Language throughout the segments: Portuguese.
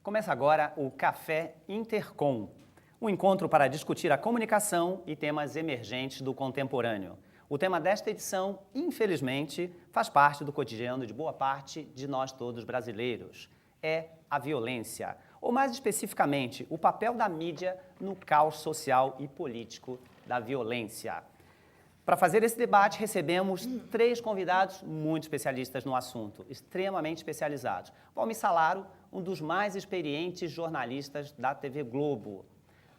Começa agora o Café Intercom, um encontro para discutir a comunicação e temas emergentes do contemporâneo. O tema desta edição, infelizmente, faz parte do cotidiano de boa parte de nós todos brasileiros. É a violência, ou mais especificamente, o papel da mídia no caos social e político da violência. Para fazer esse debate, recebemos 3 convidados muito especialistas no assunto, extremamente especializados. Valmir Salaro, um dos mais experientes jornalistas da TV Globo.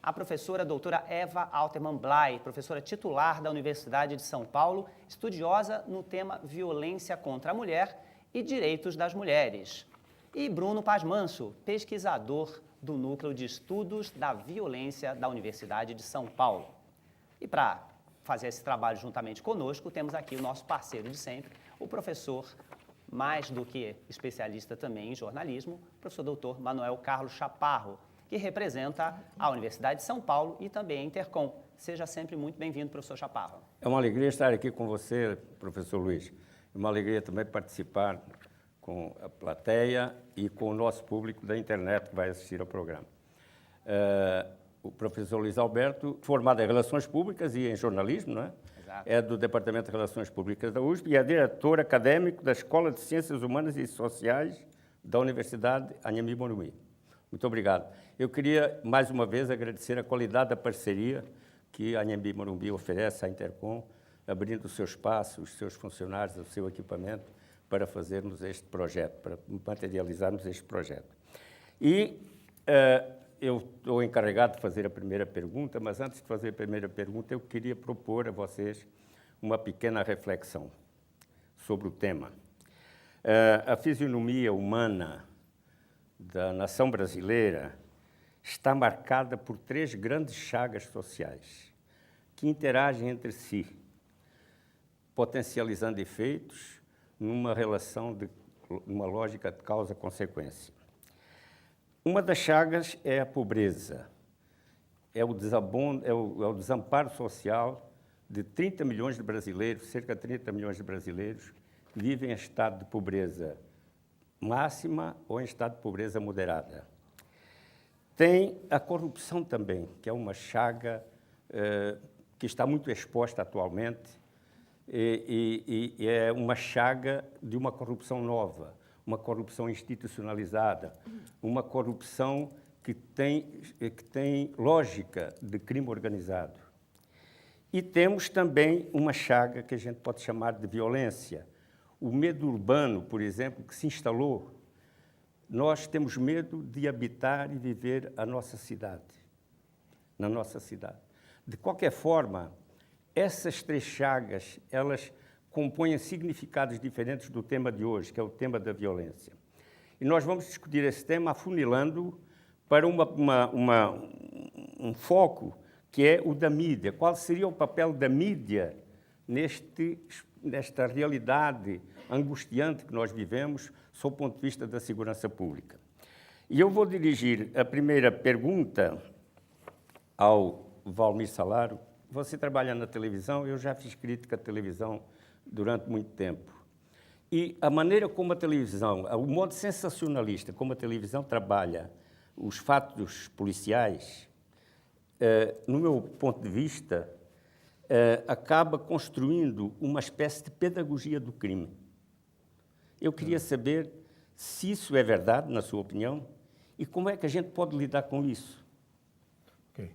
A professora doutora Eva Alterman Blay, professora titular da Universidade de São Paulo, estudiosa no tema violência contra a mulher e direitos das mulheres. E Bruno Paz Manso, pesquisador do Núcleo de Estudos da Violência da Universidade de São Paulo. E para fazer esse trabalho juntamente conosco, temos aqui o nosso parceiro de sempre, o professor, mais do que especialista também em jornalismo, o professor doutor Manuel Carlos Chaparro, que representa a Universidade de São Paulo e também a Intercom. Seja sempre muito bem-vindo, professor Chaparro. É uma alegria estar aqui com você, professor Luiz. É uma alegria também participar com a plateia e com o nosso público da internet que vai assistir ao programa. O professor Luiz Alberto, formado em Relações Públicas e em Jornalismo, não é? Exato. É do Departamento de Relações Públicas da USP e é diretor acadêmico da Escola de Ciências Humanas e Sociais da Universidade Anhembi Morumbi. Muito obrigado. Eu queria, mais uma vez, agradecer a qualidade da parceria que a Anhembi Morumbi oferece à Intercom, abrindo o seu espaço, os seus funcionários, o seu equipamento, para fazermos este projeto, para materializarmos este projeto. E eu estou encarregado de fazer a primeira pergunta, mas antes de fazer a primeira pergunta, eu queria propor a vocês uma pequena reflexão sobre o tema. A fisionomia humana da nação brasileira está marcada por 3 grandes chagas sociais que interagem entre si, potencializando efeitos numa relação numa lógica de causa-consequência. Uma das chagas é a pobreza, é o desamparo social de 30 milhões de brasileiros, cerca de 30 milhões de brasileiros, que vivem em estado de pobreza máxima ou em estado de pobreza moderada. Tem a corrupção também, que é uma chaga que está muito exposta atualmente e é uma chaga de uma corrupção nova, uma corrupção institucionalizada, uma corrupção que tem lógica de crime organizado. E temos também uma chaga que a gente pode chamar de violência. O medo urbano, por exemplo, que se instalou. Nós temos medo de habitar e viver a nossa cidade, na nossa cidade. De qualquer forma, essas 3 chagas, elas compõem significados diferentes do tema de hoje, que é o tema da violência. E nós vamos discutir esse tema afunilando para um foco que é o da mídia. Qual seria o papel da mídia nesta realidade angustiante que nós vivemos, sob o ponto de vista da segurança pública? E eu vou dirigir a primeira pergunta ao Valmir Salaro. Você trabalha na televisão, eu já fiz crítica à televisão durante muito tempo. E a maneira como a televisão, o modo sensacionalista como a televisão trabalha os fatos policiais, no meu ponto de vista, acaba construindo uma espécie de pedagogia do crime. Eu queria saber se isso é verdade, na sua opinião, e como é que a gente pode lidar com isso. Ok.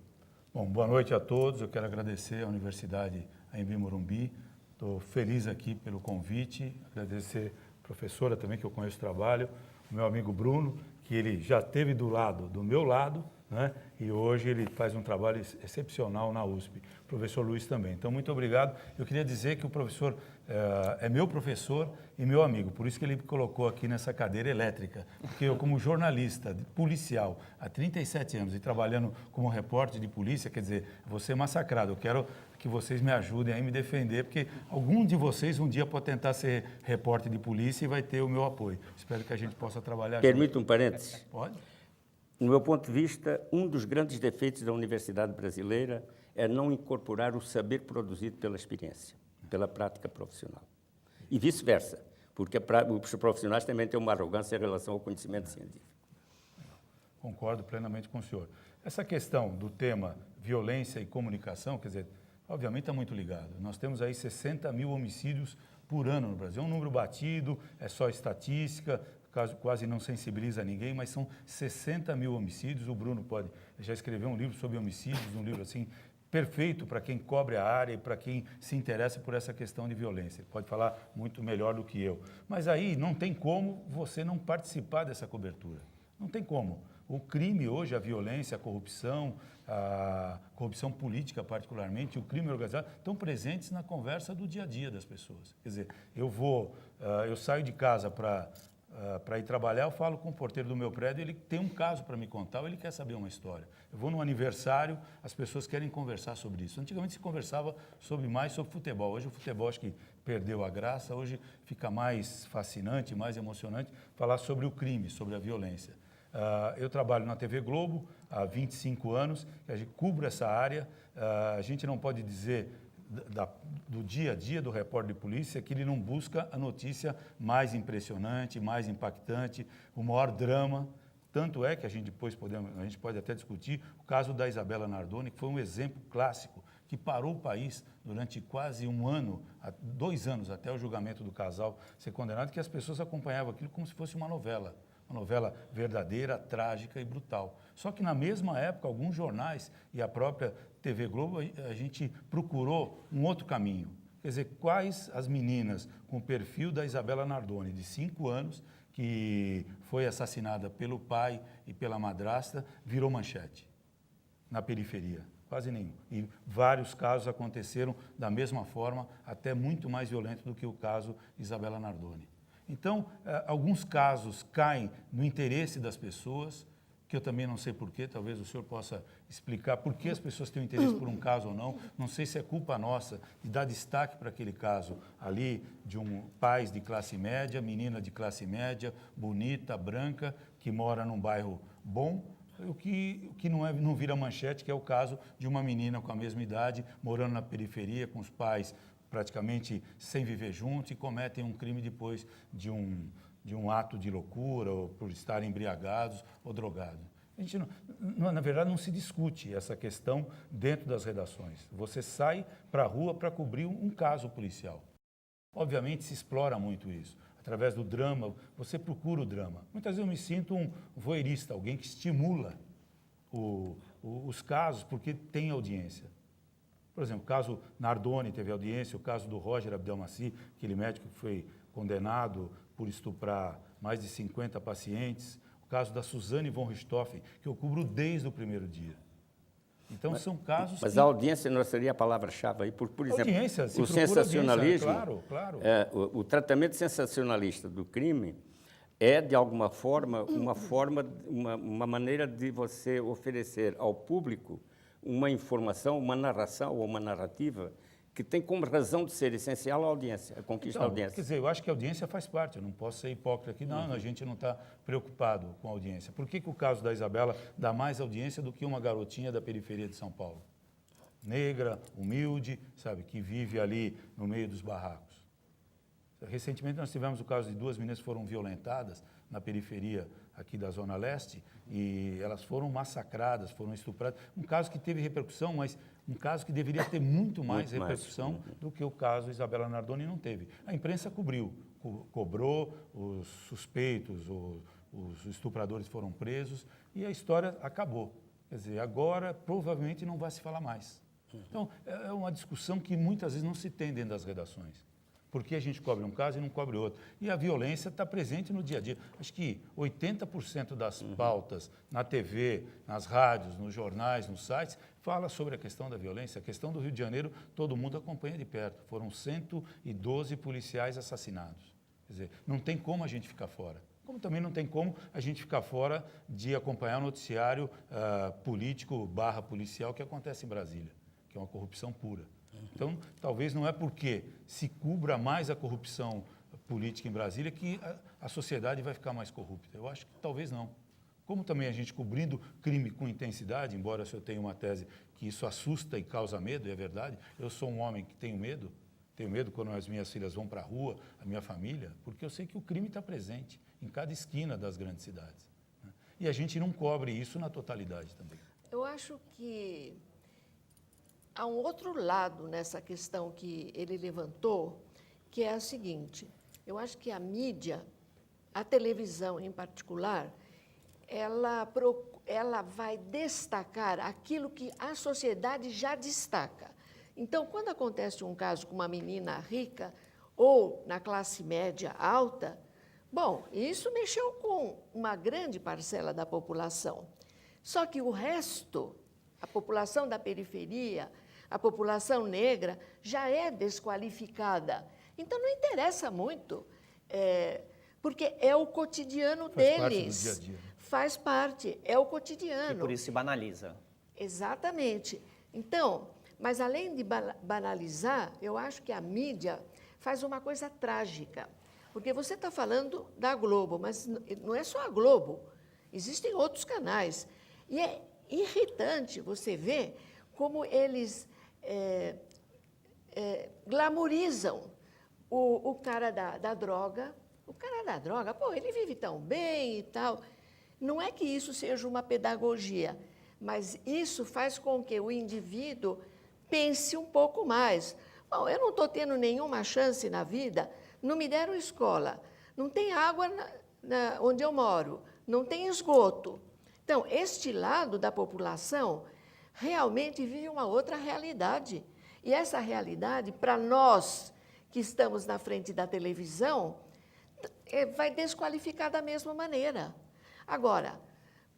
Bom, boa noite a todos. Eu quero agradecer à Universidade Anhembi Morumbi. Estou feliz aqui pelo convite, agradecer a professora também, que eu conheço o trabalho, o meu amigo Bruno, que ele já esteve do meu lado, né? E hoje ele faz um trabalho excepcional na USP. O professor Luiz também. Então, muito obrigado. Eu queria dizer que o professor é meu professor e meu amigo, por isso que ele me colocou aqui nessa cadeira elétrica, porque eu, como jornalista policial há 37 anos e trabalhando como repórter de polícia, quer dizer, vou ser massacrado. Eu quero que vocês me ajudem a me defender, porque algum de vocês um dia pode tentar ser repórter de polícia e vai ter o meu apoio. Espero que a gente possa trabalhar junto. Permite um parênteses? Pode? No meu ponto de vista, um dos grandes defeitos da universidade brasileira é não incorporar o saber produzido pela experiência, pela prática profissional. E vice-versa, porque os profissionais também têm uma arrogância em relação ao conhecimento científico. Concordo plenamente com o senhor. Essa questão do tema violência e comunicação, quer dizer, obviamente está muito ligado. Nós temos aí 60 mil homicídios por ano no Brasil. É um número batido, é só estatística, quase não sensibiliza ninguém, mas são 60 mil homicídios. O Bruno já escreveu um livro sobre homicídios, um livro assim perfeito para quem cobre a área e para quem se interessa por essa questão de violência. Ele pode falar muito melhor do que eu. Mas aí não tem como você não participar dessa cobertura. Não tem como. O crime hoje, a violência, a corrupção política particularmente, o crime organizado, estão presentes na conversa do dia a dia das pessoas. Quer dizer, eu saio de casa para ir trabalhar, eu falo com o porteiro do meu prédio, ele tem um caso para me contar, ou ele quer saber uma história. Eu vou num aniversário, as pessoas querem conversar sobre isso. Antigamente se conversava mais sobre futebol. Hoje o futebol acho que perdeu a graça, hoje fica mais fascinante, mais emocionante falar sobre o crime, sobre a violência. Eu trabalho na TV Globo há 25 anos, a gente cubra essa área, a gente não pode dizer do dia a dia do repórter de polícia que ele não busca a notícia mais impressionante, mais impactante, o maior drama. Tanto é que a gente pode até discutir o caso da Isabela Nardoni, que foi um exemplo clássico, que parou o país durante quase 1 ano, 2 anos, até o julgamento do casal ser condenado, que as pessoas acompanhavam aquilo como se fosse uma novela verdadeira, trágica e brutal. Só que na mesma época, alguns jornais e a própria TV Globo, a gente procurou um outro caminho. Quer dizer, quais as meninas com o perfil da Isabela Nardoni, de 5 anos, que foi assassinada pelo pai e pela madrasta, virou manchete na periferia? Quase nenhum. E vários casos aconteceram da mesma forma, até muito mais violento do que o caso Isabela Nardoni. Então, alguns casos caem no interesse das pessoas, que eu também não sei porquê, talvez o senhor possa explicar por que as pessoas têm interesse por um caso ou não. Não sei se é culpa nossa de dar destaque para aquele caso ali de pais de classe média, menina de classe média, bonita, branca, que mora num bairro bom, o que não vira manchete, que é o caso de uma menina com a mesma idade, morando na periferia, com os pais praticamente sem viver juntos e cometem um crime depois de um ato de loucura ou por estarem embriagados ou drogados. A gente na verdade, não se discute essa questão dentro das redações. Você sai para a rua para cobrir um caso policial. Obviamente, se explora muito isso. Através do drama, você procura o drama. Muitas vezes eu me sinto um voyeurista, alguém que estimula os casos porque tem audiência. Por exemplo, o caso Nardoni teve audiência, o caso do Roger Abdelmaci, aquele médico que foi condenado por estuprar mais de 50 pacientes, o caso da Suzane von Richthofen, que eu cubro desde o primeiro dia. Então, são casos Mas a audiência não seria a palavra-chave aí, por exemplo, audiência, o sensacionalismo, claro. O tratamento sensacionalista do crime é, de alguma forma, uma maneira de você oferecer ao público uma informação, uma narração ou uma narrativa que tem como razão de ser essencial a audiência, a conquista da audiência. Quer dizer, eu acho que a audiência faz parte, eu não posso ser hipócrita aqui, não, a gente não está preocupado com a audiência. Por que o caso da Isabela dá mais audiência do que uma garotinha da periferia de São Paulo? Negra, humilde, sabe, que vive ali no meio dos barracos. Recentemente nós tivemos o caso de 2 meninas que foram violentadas na periferia aqui da Zona Leste e elas foram massacradas, foram estupradas. Um caso que teve repercussão, mas um caso que deveria ter muito mais repercussão do que o caso Isabela Nardoni não teve. A imprensa cobrou, os suspeitos, os estupradores foram presos e a história acabou. Quer dizer, agora provavelmente não vai se falar mais. Então, é uma discussão que muitas vezes não se tem dentro das redações. Por que a gente cobre um caso e não cobre outro? E a violência está presente no dia a dia. Acho que 80% das pautas na TV, nas rádios, nos jornais, nos sites, fala sobre a questão da violência. A questão do Rio de Janeiro, todo mundo acompanha de perto. Foram 112 policiais assassinados. Quer dizer, não tem como a gente ficar fora. Como também não tem como a gente ficar fora de acompanhar o noticiário político/policial que acontece em Brasília, que é uma corrupção pura. Então, talvez não é porque se cubra mais a corrupção política em Brasília que a sociedade vai ficar mais corrupta. Eu acho que talvez não. Como também a gente cobrindo crime com intensidade, embora eu tenha uma tese que isso assusta e causa medo, é verdade, eu sou um homem que tenho medo quando as minhas filhas vão para a rua, a minha família, porque eu sei que o crime está presente em cada esquina das grandes cidades. Né? E a gente não cobre isso na totalidade também. Eu acho que há um outro lado nessa questão que ele levantou, que é a seguinte: eu acho que a mídia, a televisão em particular, ela vai destacar aquilo que a sociedade já destaca. Então, quando acontece um caso com uma menina rica ou na classe média alta, bom, isso mexeu com uma grande parcela da população. Só que o resto, a população da periferia, a população negra, já é desqualificada. Então, não interessa muito, porque é o cotidiano deles. Faz parte do dia a dia. Faz parte, é o cotidiano. E por isso se banaliza. Exatamente. Então, mas além de banalizar, eu acho que a mídia faz uma coisa trágica. Porque você está falando da Globo, mas não é só a Globo. Existem outros canais. E é irritante você ver como eles glamorizam o cara da droga. O cara da droga, pô, ele vive tão bem e tal. Não é que isso seja uma pedagogia, mas isso faz com que o indivíduo pense um pouco mais. Bom, eu não estou tendo nenhuma chance na vida, não me deram escola, não tem água onde eu moro, não tem esgoto. Então, este lado da população realmente vive uma outra realidade. E essa realidade, para nós que estamos na frente da televisão, vai desqualificar da mesma maneira. Agora,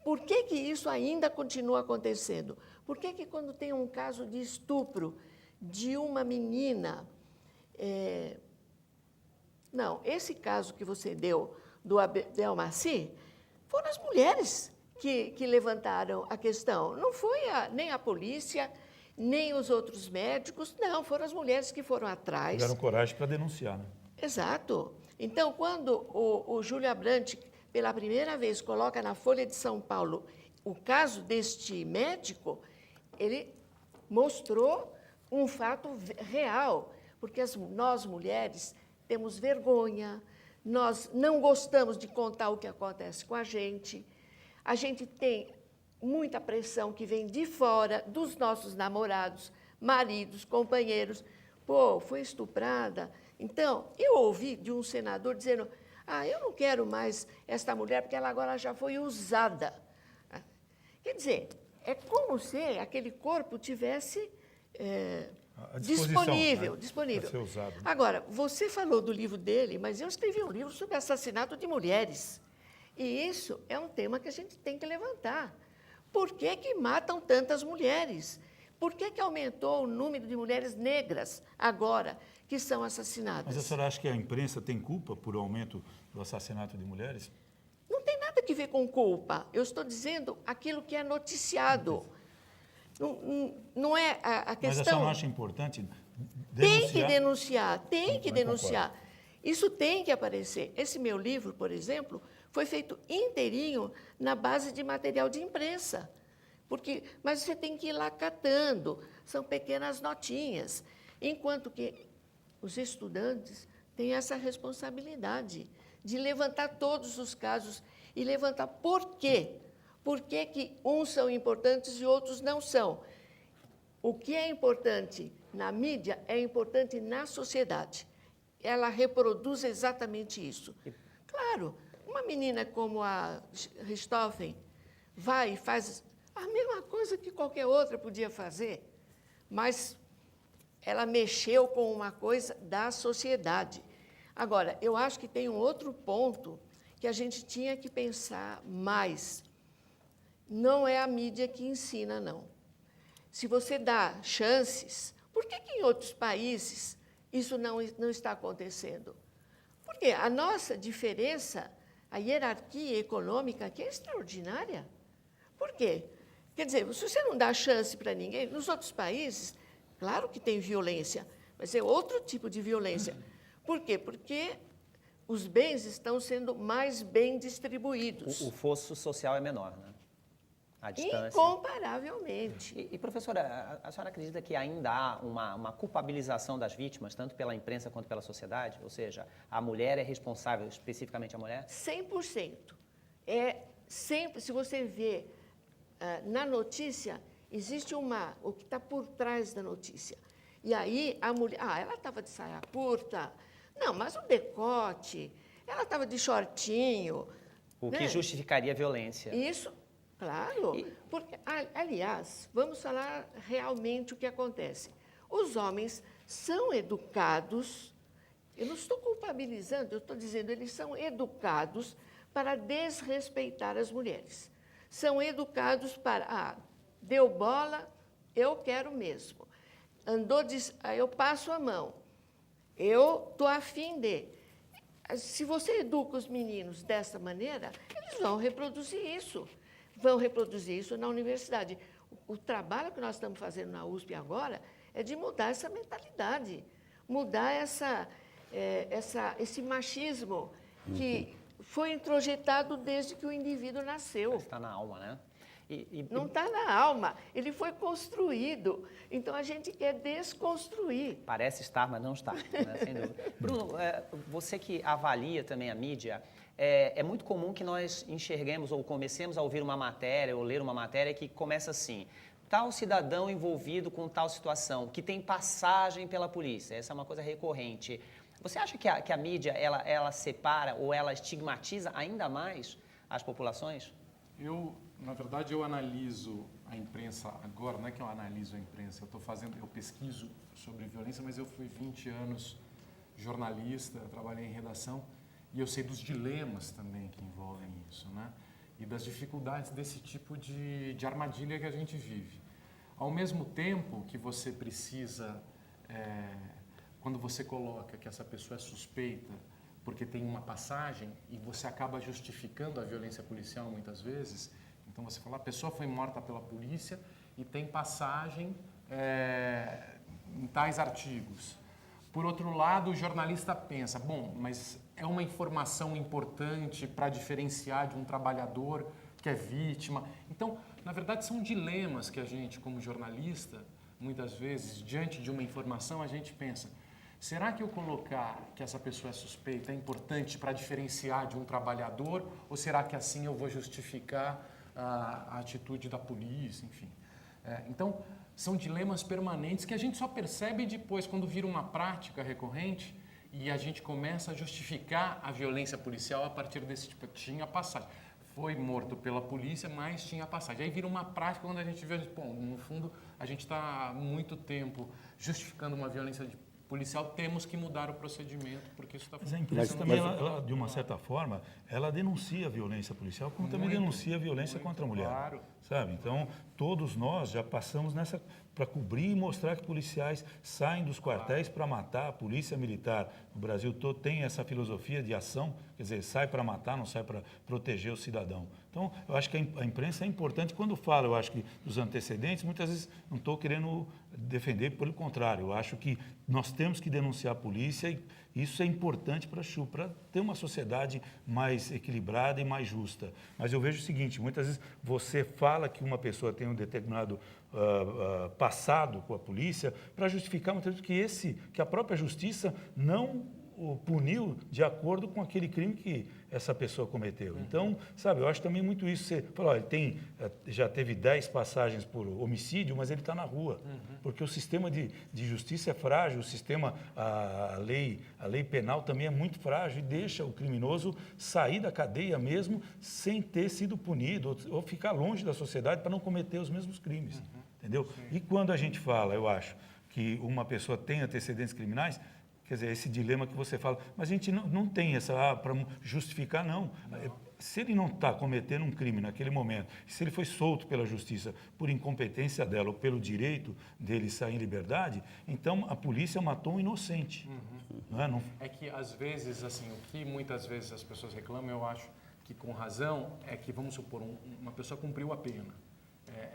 por que isso ainda continua acontecendo? Por que quando tem um caso de estupro de uma menina... Não, esse caso que você deu do Abdel Maci, foram as mulheres que levantaram a questão. Não foi nem a polícia, nem os outros médicos, não, foram as mulheres que foram atrás. Tiveram coragem para denunciar, né? Exato. Então, quando o Júlio Abrantes, pela primeira vez, coloca na Folha de São Paulo o caso deste médico, ele mostrou um fato real, porque nós, mulheres, temos vergonha, nós não gostamos de contar o que acontece com a gente tem muita pressão que vem de fora dos nossos namorados, maridos, companheiros. Pô, foi estuprada. Então, eu ouvi de um senador dizendo, eu não quero mais esta mulher porque ela agora já foi usada. Quer dizer, é como se aquele corpo tivesse disponível. Para ser usado. Agora, você falou do livro dele, mas eu escrevi um livro sobre assassinato de mulheres. E isso é um tema que a gente tem que levantar. Por que matam tantas mulheres? Por que aumentou o número de mulheres negras agora que são assassinadas? Mas a senhora acha que a imprensa tem culpa por o aumento do assassinato de mulheres? Não tem nada a ver com culpa. Eu estou dizendo aquilo que é noticiado. Não é a questão... Mas a senhora não acha importante denunciar? Tem que denunciar. Isso tem que aparecer. Esse meu livro, por exemplo, foi feito inteirinho na base de material de imprensa. Mas você tem que ir lá catando, são pequenas notinhas. Enquanto que os estudantes têm essa responsabilidade de levantar todos os casos e levantar por quê. Por que uns são importantes e outros não são? O que é importante na mídia é importante na sociedade. Ela reproduz exatamente isso. Claro, uma menina como a Richthofen vai e faz a mesma coisa que qualquer outra podia fazer, mas ela mexeu com uma coisa da sociedade. Agora, eu acho que tem um outro ponto que a gente tinha que pensar mais. Não é a mídia que ensina, não. Se você dá chances, por que em outros países isso não está acontecendo? Porque a nossa diferença, a hierarquia econômica aqui é extraordinária. Por quê? Quer dizer, se você não dá chance para ninguém, nos outros países, claro que tem violência, mas é outro tipo de violência. Por quê? Porque os bens estão sendo mais bem distribuídos. O fosso social é menor, né? A distância. Incomparavelmente. E, professora, a senhora acredita que ainda há uma culpabilização das vítimas, tanto pela imprensa quanto pela sociedade? Ou seja, a mulher é responsável, especificamente a mulher? 100%. É sempre, se você vê na notícia, existe o que está por trás da notícia. E aí a mulher, ela estava de saia curta, não, mas o decote, ela estava de shortinho. O né? que justificaria a violência. Isso, claro. Porque, aliás, vamos falar realmente o que acontece. Os homens são educados, eu não estou culpabilizando, eu estou dizendo, eles são educados para desrespeitar as mulheres. São educados para, deu bola, eu quero mesmo. Eu passo a mão, eu estou afim de. Se você educa os meninos dessa maneira, eles vão reproduzir isso. Vão reproduzir isso na universidade. O trabalho que nós estamos fazendo na USP agora é de mudar essa mentalidade, mudar esse machismo que foi introjetado desde que o indivíduo nasceu. Está na alma, né? Não está na alma, ele foi construído. Então, a gente quer desconstruir. Parece estar, mas não está, né? Sem dúvida. Bruno, você que avalia também a mídia, é muito comum que nós enxerguemos ou comecemos a ouvir uma matéria ou ler uma matéria que começa assim: tal cidadão envolvido com tal situação, que tem passagem pela polícia. Essa é uma coisa recorrente. Você acha que a mídia, ela separa ou ela estigmatiza ainda mais as populações? Na verdade, eu analiso a imprensa agora, não é que eu analiso a imprensa, eu pesquiso sobre violência, mas eu fui 20 anos jornalista, eu trabalhei em redação e eu sei dos dilemas também que envolvem isso, né? E das dificuldades desse tipo de armadilha que a gente vive. Ao mesmo tempo que você precisa, quando você coloca que essa pessoa é suspeita porque tem uma passagem e você acaba justificando a violência policial muitas vezes. Então você fala, a pessoa foi morta pela polícia e tem passagem em tais artigos. Por outro lado, o jornalista pensa, bom, mas é uma informação importante para diferenciar de um trabalhador que é vítima. Então, na verdade, são dilemas que a gente, como jornalista, muitas vezes, diante de uma informação, a gente pensa, será que eu colocar que essa pessoa é suspeita é importante para diferenciar de um trabalhador? Ou será que assim eu vou justificar a atitude da polícia, enfim? Então, são dilemas permanentes que a gente só percebe depois, quando vira uma prática recorrente e a gente começa a justificar a violência policial a partir desse tipo, tinha passagem. Foi morto pela polícia, mas tinha passagem. Aí vira uma prática quando a gente vê, bom, no fundo, a gente está há muito tempo justificando uma violência policial, temos que mudar o procedimento, porque isso está funcionando. Mas a imprensa também, ela, de uma certa forma, ela denuncia a violência policial, como também denuncia a violência contra a mulher. Claro. Sabe? Então, todos nós já passamos nessa para cobrir e mostrar que policiais saem dos quartéis para matar. A polícia militar no Brasil todo tem essa filosofia de ação, quer dizer, sai para matar, não sai para proteger o cidadão. Então, eu acho que a imprensa é importante. Quando falo, eu acho que dos antecedentes, muitas vezes não estou querendo defender, pelo contrário, eu acho que nós temos que denunciar a polícia e isso é importante para ter uma sociedade mais equilibrada e mais justa. Mas eu vejo o seguinte, muitas vezes você fala que uma pessoa tem um determinado passado com a polícia para justificar muitas vezes que a própria justiça não o puniu de acordo com aquele crime que essa pessoa cometeu. Então, sabe, eu acho também muito isso. Você falou, ele já teve 10 passagens por homicídio, mas ele está na rua. Porque o sistema de justiça é frágil, o sistema, a lei penal também é muito frágil e deixa o criminoso sair da cadeia mesmo sem ter sido punido ou ficar longe da sociedade para não cometer os mesmos crimes. Entendeu? E quando a gente fala, eu acho, que uma pessoa tem antecedentes criminais, quer dizer, esse dilema que você fala, mas a gente não tem essa, para justificar, não. Se ele não está cometendo um crime naquele momento, se ele foi solto pela justiça por incompetência dela ou pelo direito dele sair em liberdade, então a polícia matou um inocente. É que, às vezes, assim, o que muitas vezes as pessoas reclamam, eu acho que com razão, é que, vamos supor, uma pessoa cumpriu a pena,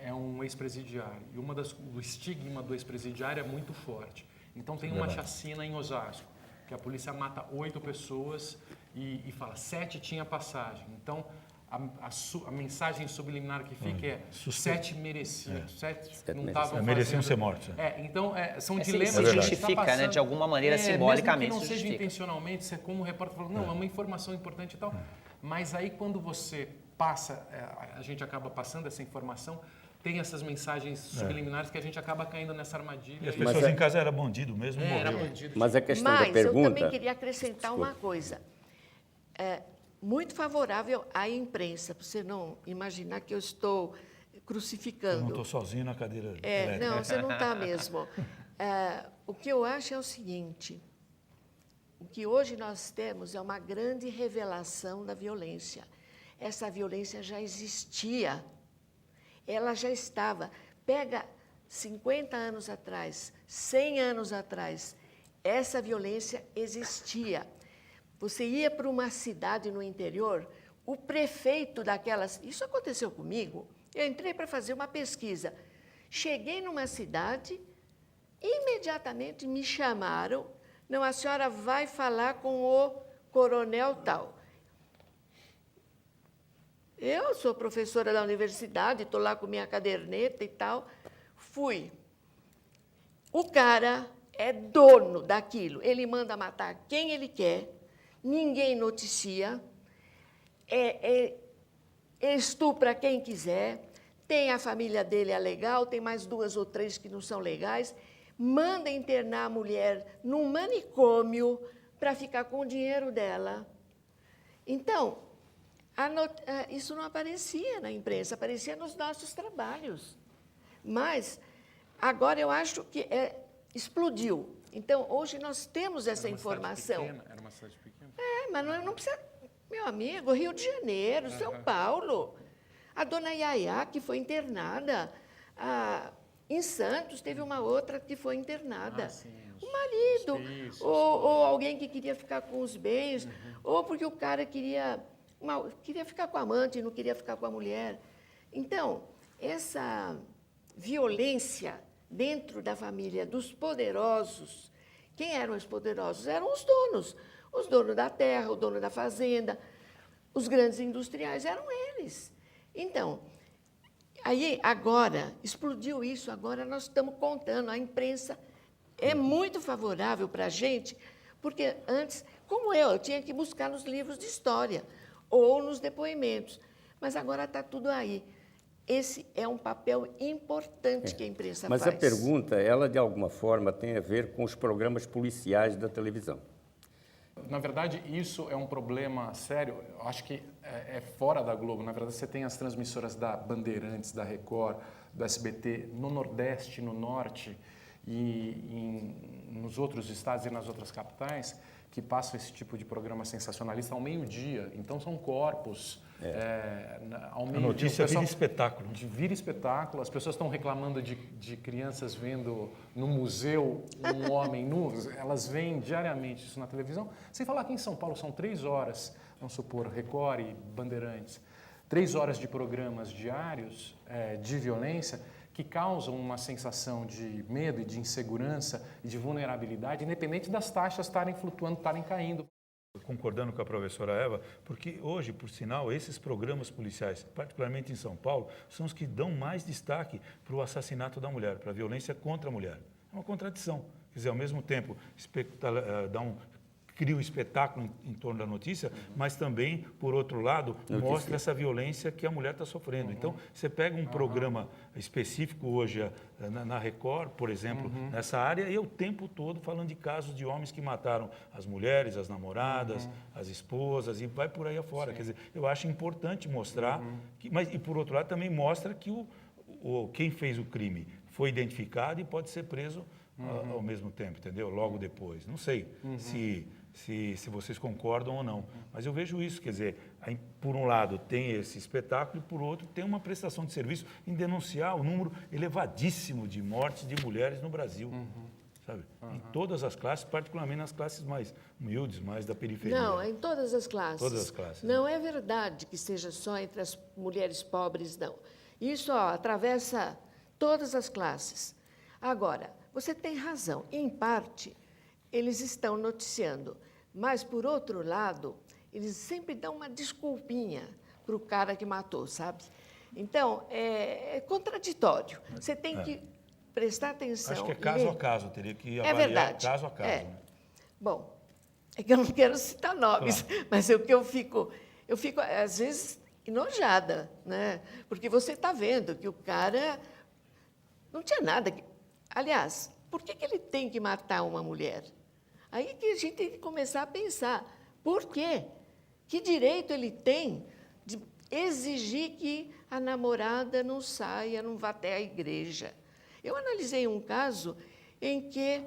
é um ex-presidiário, e o estigma do ex-presidiário é muito forte. Então, tem uma chacina em Osasco, que a polícia mata 8 pessoas e fala, 7 tinha passagem. Então, a mensagem subliminar que fica é 7 mereciam, 7 não estavam fazendo... Mereciam ser mortos. Então, são Se dilemas que a gente justifica, tá passando. né? De alguma maneira, simbolicamente mesmo que não seja justifica. intencionalmente, você como repórter falou, não, é uma informação importante e tal. Mas aí, quando você passa, a gente acaba passando essa informação, tem essas mensagens subliminares que a gente acaba caindo nessa armadilha. E as pessoas em casa eram bandido mesmo, era morreu. bandido. Mas a questão da Mas pergunta... eu também queria acrescentar uma coisa. Muito favorável à imprensa, para você não imaginar que eu estou crucificando. Eu não estou sozinho na cadeira elétrica. Não, você não está mesmo. O que eu acho é o seguinte, o que hoje nós temos é uma grande revelação da violência. Essa violência já existia, ela já estava. Pega 50 anos atrás, 100 anos atrás, essa violência existia. Você ia para uma cidade no interior, o prefeito daquelas... Isso aconteceu comigo. Eu entrei para fazer uma pesquisa. Cheguei numa cidade, imediatamente me chamaram. Não, a senhora vai falar com o coronel tal. Eu sou professora da universidade, estou lá com minha caderneta e tal. Fui. O cara é dono daquilo. Ele manda matar quem ele quer. Ninguém noticia, estupra quem quiser, tem a família dele, é legal, tem mais 2 ou 3 que não são legais, manda internar a mulher num manicômio para ficar com o dinheiro dela. Então, isso não aparecia na imprensa, aparecia nos nossos trabalhos. Mas, agora eu acho que explodiu. Então, hoje nós temos essa informação. Era uma cidade pequena? Mas não precisa... Meu amigo, Rio de Janeiro, São Paulo. A dona Yaya, que foi internada. Em Santos, teve uma outra que foi internada. Sim, o marido, ou alguém que queria ficar com os bens, ou porque o cara queria ficar com a amante e não queria ficar com a mulher. Então, essa violência dentro da família dos poderosos, quem eram os poderosos? Eram os donos da terra, o dono da fazenda, os grandes industriais, eram eles. Então, aí agora, explodiu isso, agora nós estamos contando, a imprensa é muito favorável para a gente, porque antes, como eu tinha que buscar nos livros de história ou nos depoimentos, mas agora está tudo aí. Esse é um papel importante que a imprensa faz. Mas a pergunta, ela de alguma forma tem a ver com os programas policiais da televisão. Na verdade, isso é um problema sério. Eu acho que é fora da Globo. Na verdade, você tem as transmissoras da Bandeirantes, da Record, do SBT no Nordeste, no Norte e nos outros estados e nas outras capitais que passam esse tipo de programa sensacionalista ao meio-dia. Então, são corpos... ao meio-dia, a notícia vira espetáculo. Vira espetáculo. As pessoas estão reclamando de crianças vendo no museu um homem nu. Elas veem diariamente isso na televisão. Sem falar que em São Paulo são 3 horas, vamos supor, Record e Bandeirantes, 3 horas de programas diários de violência que causam uma sensação de medo e de insegurança e de vulnerabilidade, independente das taxas estarem flutuando, estarem caindo. Concordando com a professora Eva, porque hoje, por sinal, esses programas policiais, particularmente em São Paulo, são os que dão mais destaque para o assassinato da mulher, para a violência contra a mulher. É uma contradição. Quer dizer, ao mesmo tempo, cria um espetáculo em torno da notícia, mas também, por outro lado, mostra essa violência que a mulher está sofrendo. Então, você pega um programa específico hoje na Record, por exemplo, nessa área, e o tempo todo falando de casos de homens que mataram as mulheres, as namoradas, as esposas, e vai por aí afora. Quer dizer, eu acho importante mostrar, e por outro lado também mostra que quem fez o crime foi identificado e pode ser preso ao mesmo tempo, entendeu? Logo depois. Não sei se vocês concordam ou não, mas eu vejo isso, quer dizer, aí, por um lado tem esse espetáculo e por outro tem uma prestação de serviço em denunciar o número elevadíssimo de mortes de mulheres no Brasil. Sabe? Em todas as classes, particularmente nas classes mais humildes, mais da periferia. Não, em todas as classes. Todas as classes. Não é verdade que seja só entre as mulheres pobres, não. Isso atravessa todas as classes. Agora, você tem razão. Em parte, eles estão noticiando. Mas, por outro lado, eles sempre dão uma desculpinha para o cara que matou, sabe? Então, é contraditório. Você tem que prestar atenção. Acho que é caso a caso, teria que É avaliar verdade. caso a caso. Né? Bom, é que eu não quero citar nomes, mas é o que eu fico, às vezes, enojada, né? Porque você está vendo que o cara não tinha nada. Aliás, por que ele tem que matar uma mulher? Aí que a gente tem que começar a pensar, por quê? Que direito ele tem de exigir que a namorada não saia, não vá até a igreja? Eu analisei um caso em que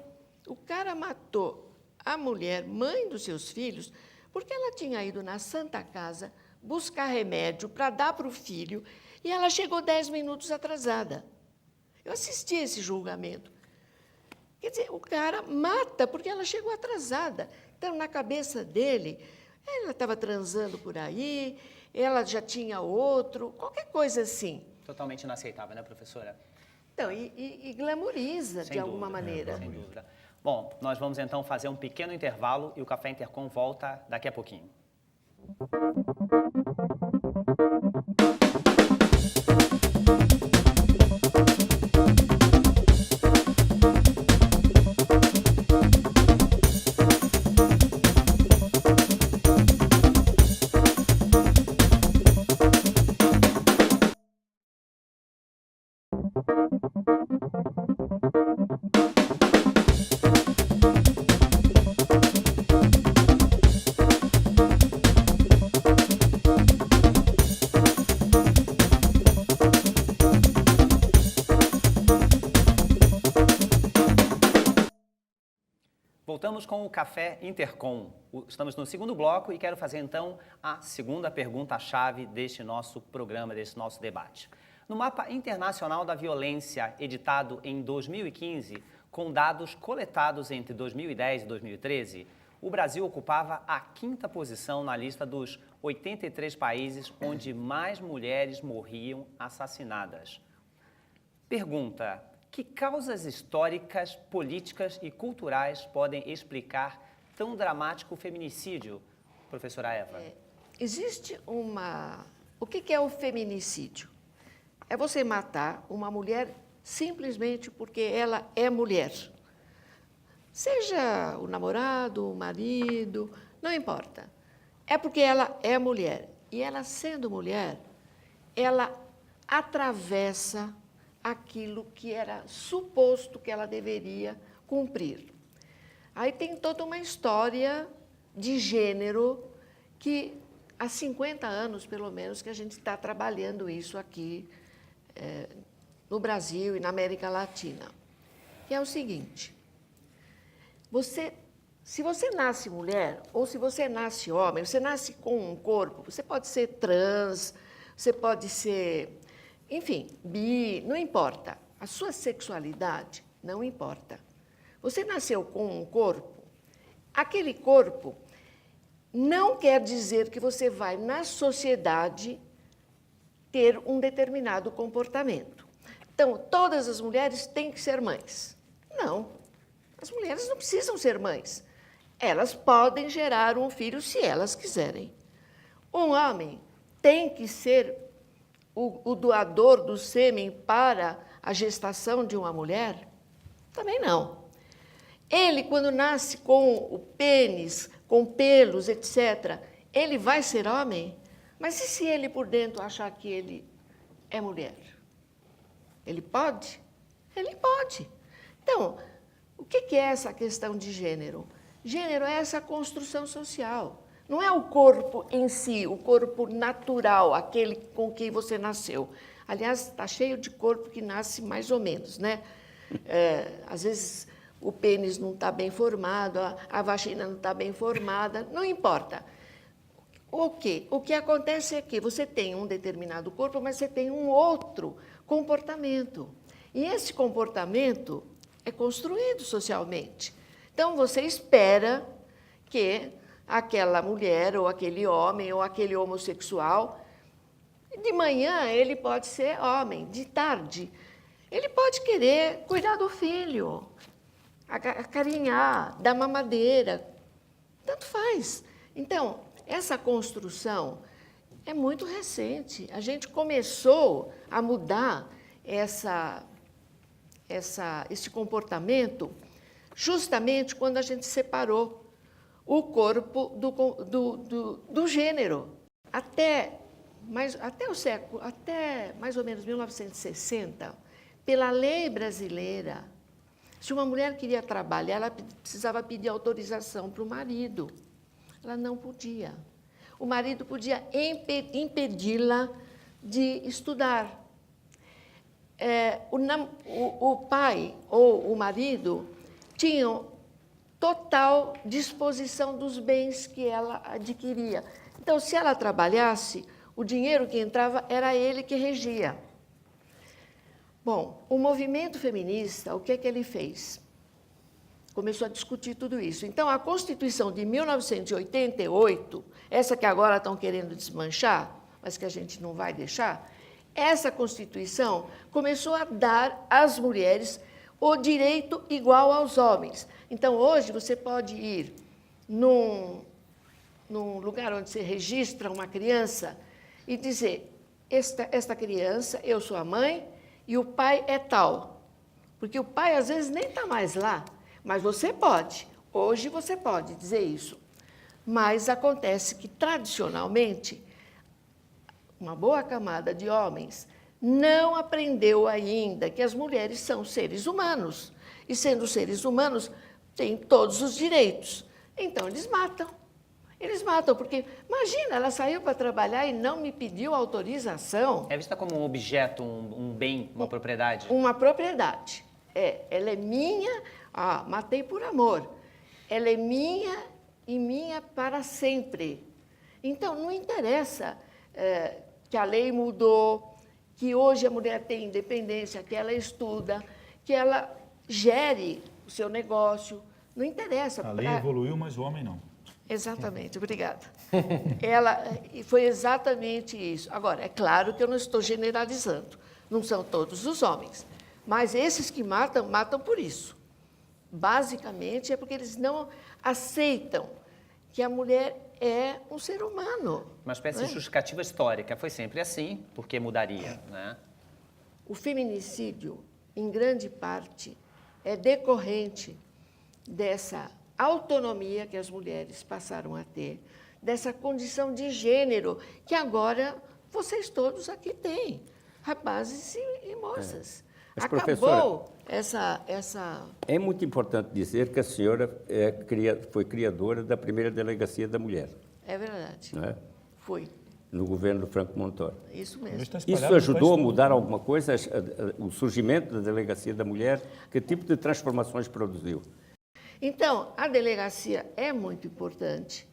o cara matou a mulher, mãe dos seus filhos, porque ela tinha ido na Santa Casa buscar remédio para dar para o filho e ela chegou 10 minutos atrasada. Eu assisti esse julgamento. Quer dizer, o cara mata porque ela chegou atrasada. Então, na cabeça dele, ela estava transando por aí, ela já tinha outro, qualquer coisa assim. Totalmente inaceitável, né, professora? Então, e glamoriza de alguma maneira. Sem dúvida. Bom, nós vamos então fazer um pequeno intervalo e o Café Intercom volta daqui a pouquinho. Voltamos com o Café Intercom. Estamos no segundo bloco e quero fazer então a segunda pergunta-chave deste nosso programa, deste nosso debate. No Mapa Internacional da Violência, editado em 2015, com dados coletados entre 2010 e 2013, o Brasil ocupava a 5ª posição na lista dos 83 países onde mais mulheres morriam assassinadas. Pergunta: que causas históricas, políticas e culturais podem explicar tão dramático feminicídio, professora Eva? Existe uma... O que é o feminicídio? É você matar uma mulher simplesmente porque ela é mulher. Seja o namorado, o marido, não importa. É porque ela é mulher. E ela, sendo mulher, ela atravessa aquilo que era suposto que ela deveria cumprir. Aí tem toda uma história de gênero que há 50 anos, pelo menos, que a gente está trabalhando isso aqui no Brasil e na América Latina. Que é o seguinte: se você nasce mulher ou se você nasce homem, você nasce com um corpo, você pode ser trans, você pode ser... Enfim, bi, não importa. A sua sexualidade não importa. Você nasceu com um corpo, aquele corpo não quer dizer que você vai, na sociedade, ter um determinado comportamento. Então, todas as mulheres têm que ser mães. Não, as mulheres não precisam ser mães. Elas podem gerar um filho se elas quiserem. Um homem tem que ser o doador do sêmen para a gestação de uma mulher? Também não. Ele, quando nasce com o pênis, com pelos, etc., ele vai ser homem? Mas e se ele por dentro achar que ele é mulher? Ele pode? Ele pode. Então, o que é essa questão de gênero? Gênero é essa construção social. Não é o corpo em si, o corpo natural, aquele com quem você nasceu. Aliás, está cheio de corpo que nasce mais ou menos, né? Às vezes o pênis não está bem formado, a vagina não está bem formada, não importa. O quê? O que acontece é que você tem um determinado corpo, mas você tem um outro comportamento. E esse comportamento é construído socialmente. Então, você espera que aquela mulher, ou aquele homem, ou aquele homossexual, de manhã ele pode ser homem, de tarde ele pode querer cuidar do filho, acarinhar, dar mamadeira, tanto faz. Então, essa construção é muito recente. A gente começou a mudar esse comportamento justamente quando a gente separou o corpo do gênero. Até mais ou menos 1960, pela lei brasileira, se uma mulher queria trabalhar, ela precisava pedir autorização para o marido. Ela não podia. O marido podia impedi-la de estudar. O pai ou o marido tinham total disposição dos bens que ela adquiria. Então, se ela trabalhasse, o dinheiro que entrava era ele que regia. Bom, o movimento feminista, o que é que ele fez? Começou a discutir tudo isso. Então, a Constituição de 1988, essa que agora estão querendo desmanchar, mas que a gente não vai deixar, essa Constituição começou a dar às mulheres o direito igual aos homens. Então, hoje, você pode ir num lugar onde você registra uma criança e dizer, esta criança, eu sou a mãe e o pai é tal. Porque o pai, às vezes, nem está mais lá. Mas você pode, hoje você pode dizer isso. Mas acontece que, tradicionalmente, uma boa camada de homens não aprendeu ainda que as mulheres são seres humanos. E, sendo seres humanos, têm todos os direitos. Então, eles matam. Eles matam, porque, imagina, ela saiu para trabalhar e não me pediu autorização. É vista como um objeto, um bem, uma propriedade? Uma propriedade. Ela é minha... matei por amor. Ela é minha e minha para sempre. Então, não interessa que a lei mudou, que hoje a mulher tem independência, que ela estuda, que ela gere o seu negócio. Não interessa. A lei evoluiu, mas o homem não. Exatamente, obrigada. Foi exatamente isso. Agora, é claro que eu não estou generalizando. Não são todos os homens. Mas esses que matam, matam por isso. Basicamente, é porque eles não aceitam que a mulher é um ser humano. Uma espécie de justificativa histórica. Foi sempre assim, porque mudaria, né? O feminicídio, em grande parte, é decorrente dessa autonomia que as mulheres passaram a ter, dessa condição de gênero que agora vocês todos aqui têm, rapazes e moças. Mas, acabou essa... É muito importante dizer que a senhora foi criadora da primeira delegacia da mulher. É verdade. Não é? Foi. No governo do Franco Montoro. Isso mesmo. Isso ajudou a mudar alguma coisa? O surgimento da delegacia da mulher? Que tipo de transformações produziu? Então, a delegacia é muito importante,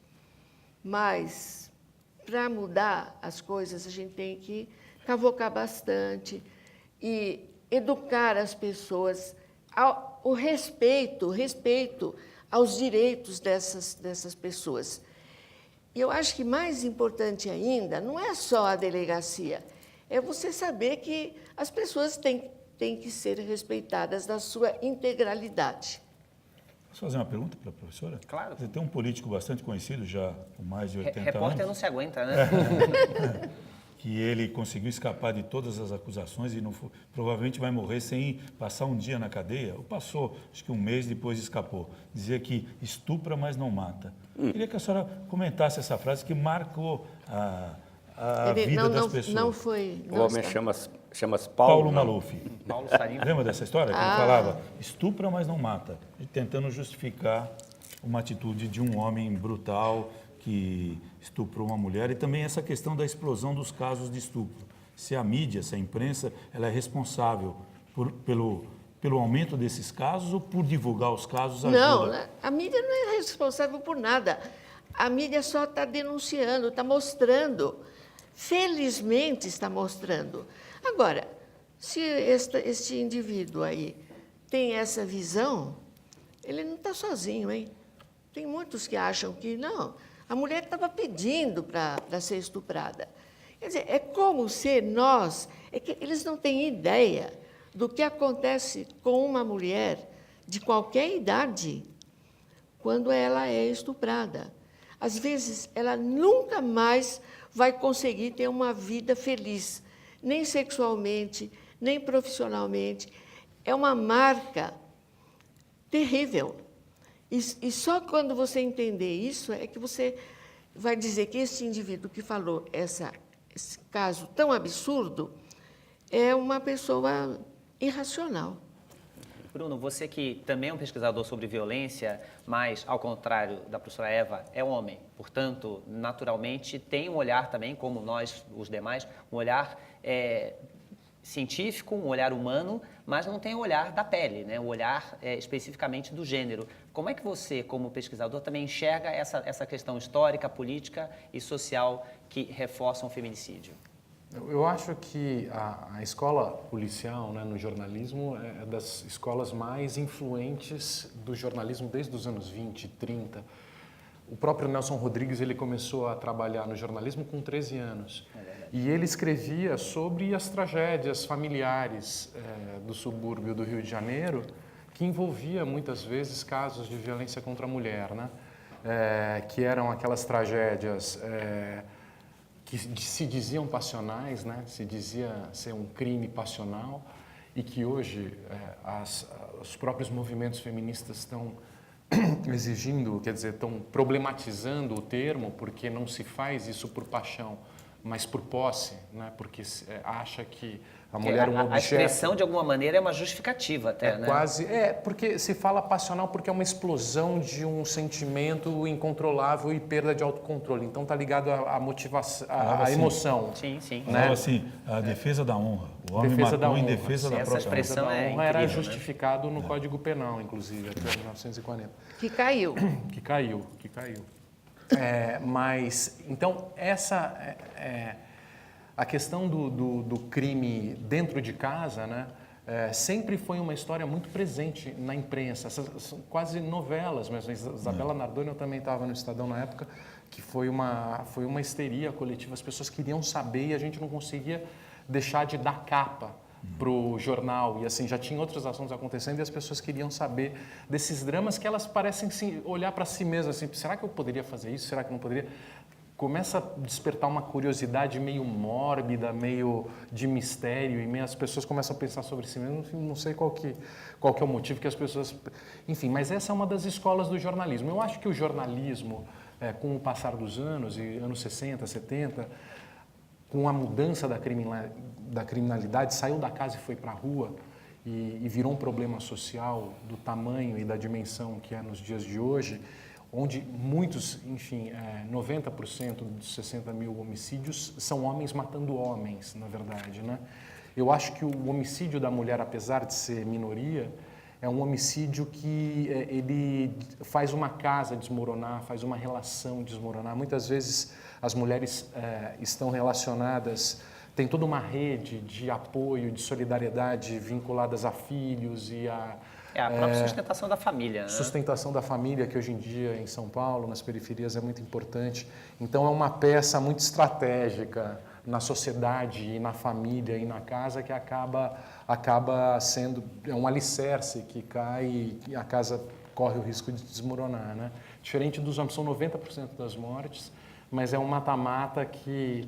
mas para mudar as coisas a gente tem que cavocar bastante e educar as pessoas o respeito aos direitos dessas pessoas. E eu acho que mais importante ainda não é só a delegacia, é você saber que as pessoas têm que ser respeitadas na sua integralidade. Posso fazer uma pergunta para a professora? Claro. Você tem um político bastante conhecido, já com mais de 80 anos. Repórter não se aguenta, né? Que ele conseguiu escapar de todas as acusações e provavelmente vai morrer sem passar um dia na cadeia. Ou passou, acho que um mês depois escapou. Dizia que estupra, mas não mata. Queria que a senhora comentasse essa frase que marcou a vida das pessoas. Não foi... O homem chama-se Paulo Maluf. Paulo Sarinho. Lembra dessa história? Que ele falava, estupra, mas não mata. E tentando justificar uma atitude de um homem brutal que estuprou uma mulher. E também essa questão da explosão dos casos de estupro. Se a mídia, se a imprensa, ela é responsável pelo aumento desses casos ou por divulgar os casos Não, ajuda? a mídia não é responsável por nada. A mídia só está denunciando, está mostrando. Felizmente está mostrando. Agora, se este indivíduo aí tem essa visão, ele não está sozinho, hein? Tem muitos que acham que não. A mulher estava pedindo para ser estuprada. Quer dizer, é como se nós... É que eles não têm ideia do que acontece com uma mulher de qualquer idade quando ela é estuprada. Às vezes, ela nunca mais vai conseguir ter uma vida feliz, nem sexualmente, nem profissionalmente. É uma marca terrível. E só quando você entender isso é que você vai dizer que esse indivíduo que falou esse caso tão absurdo é uma pessoa irracional. Bruno, você que também é um pesquisador sobre violência, mas, ao contrário da professora Eva, é homem. Portanto, naturalmente, tem um olhar também, como nós, os demais, um olhar científico, um olhar humano, mas não tem o olhar da pele, né? O olhar especificamente do gênero. Como é que você, como pesquisador, também enxerga essa questão histórica, política e social que reforçam o feminicídio? Eu acho que a escola policial, né, no jornalismo, é das escolas mais influentes do jornalismo desde os anos 20, 30. O próprio Nelson Rodrigues ele começou a trabalhar no jornalismo com 13 anos. E ele escrevia sobre as tragédias familiares do subúrbio do Rio de Janeiro, que envolvia muitas vezes casos de violência contra a mulher, né? Que eram aquelas tragédias que se diziam passionais, né? Se dizia ser um crime passional, e que hoje os próprios movimentos feministas estão exigindo, quer dizer, estão problematizando o termo, porque não se faz isso por paixão, mas por posse, né? Porque acha que a mulher é um objeto. A expressão, de alguma maneira, é uma justificativa até, né? Quase, porque se fala passional porque é uma explosão de um sentimento incontrolável e perda de autocontrole. Então está ligado à motivação, à emoção. Sim, sim. Né? Assim, a defesa da honra. O homem Defesa da matou em honra. defesa da Essa própria expressão honra. é A honra era incrível, né? justificado no Código Penal, inclusive, até 1940. Que caiu. Que caiu. Mas, então, a questão do crime dentro de casa, né, sempre foi uma história muito presente na imprensa. São quase novelas mesmo. Isabela Nardoni, eu também estava no Estadão na época, que foi uma histeria coletiva. As pessoas queriam saber e a gente não conseguia deixar de dar capa para o jornal. E assim, já tinha outros assuntos acontecendo e as pessoas queriam saber desses dramas que elas parecem olhar para si mesmas assim, será que eu poderia fazer isso? Será que não poderia? Começa a despertar uma curiosidade meio mórbida, meio de mistério, e as pessoas começam a pensar sobre si mesmas, não sei qual que é o motivo que as pessoas... Enfim, mas essa é uma das escolas do jornalismo. Eu acho que o jornalismo, com o passar dos anos, e anos 60, 70, com a mudança da criminalidade, saiu da casa e foi para a rua, e virou um problema social do tamanho e da dimensão que é nos dias de hoje, onde muitos, enfim, 90% dos 60 mil homicídios são homens matando homens, na verdade, né? Eu acho que o homicídio da mulher, apesar de ser minoria, é um homicídio que ele faz uma casa desmoronar, faz uma relação desmoronar. Muitas vezes as mulheres estão relacionadas, tem toda uma rede de apoio, de solidariedade vinculadas a filhos e a... a própria sustentação da família, né? Sustentação da família, que hoje em dia em São Paulo, nas periferias, é muito importante. Então é uma peça muito estratégica na sociedade e na família e na casa que acaba sendo um alicerce que cai e a casa corre o risco de desmoronar, né? Diferente dos homens, são 90% das mortes, mas é um mata-mata que